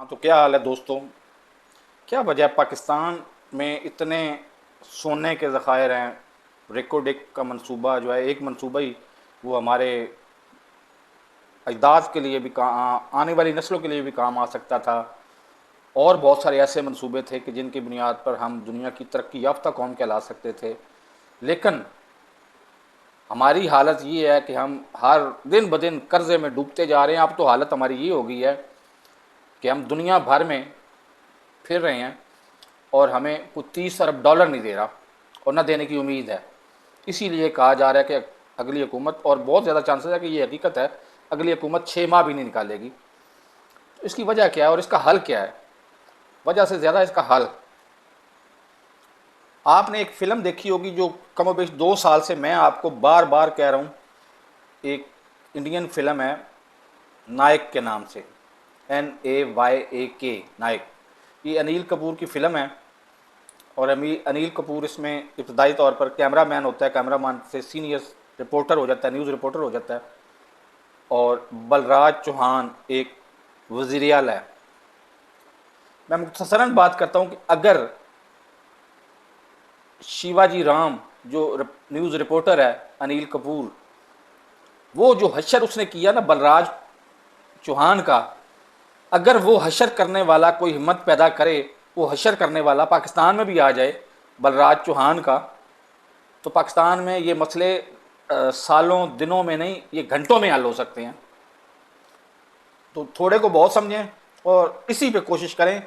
हाँ, तो क्या हाल है दोस्तों। क्या वजह पाकिस्तान में इतने सोने के ज़खायर हैं। रेकोडिक का मंसूबा जो है, एक मंसूबा ही वो हमारे अजदाद के लिए भी आने वाली नस्लों के लिए भी काम आ सकता था। और बहुत सारे ऐसे मंसूबे थे कि जिनकी बुनियाद पर हम दुनिया की तरक्की याफ्ता कौम कहला सकते थे। लेकिन हमारी हालत ये है कि हम हर दिन ब दिन कर्जे में डूबते जा रहे हैं। अब तो हालत हमारी ये हो गई है कि हम दुनिया भर में फिर रहे हैं और हमें कुछ 30 अरब डॉलर नहीं दे रहा और न देने की उम्मीद है। इसीलिए कहा जा रहा है कि अगली हुकूमत, और बहुत ज़्यादा चांसेस है कि ये हकीकत है, अगली हुकूमत 6 माह भी नहीं निकालेगी। तो इसकी वजह क्या है और इसका हल क्या है? वजह से ज़्यादा इसका हल, आपने एक फ़िल्म देखी होगी जो कमोबेश 2 साल से मैं आपको बार बार कह रहा हूँ। एक इंडियन फिल्म है नायक के नाम से, NAYAK, नायक। ये अनिल कपूर की फ़िल्म है और अनिल कपूर इसमें इब्तदाई तौर पर कैमरा मैन होता है, कैमरा मैन से सीनियर रिपोर्टर हो जाता है, न्यूज़ रिपोर्टर हो जाता है। और बलराज चौहान एक वज़ीर आला है। मैं मुख्तसरन बात करता हूँ कि अगर शिवाजी राम जो न्यूज़ रिपोर्टर है अनिल कपूर, वो जो हशर उसने किया ना बलराज चौहान का, अगर वो हशर करने वाला कोई हिम्मत पैदा करे, वो हशर करने वाला पाकिस्तान में भी आ जाए बलराज चौहान का, तो पाकिस्तान में ये मसले सालों दिनों में नहीं, ये घंटों में हल हो सकते हैं। तो थोड़े को बहुत समझें और इसी पे कोशिश करें।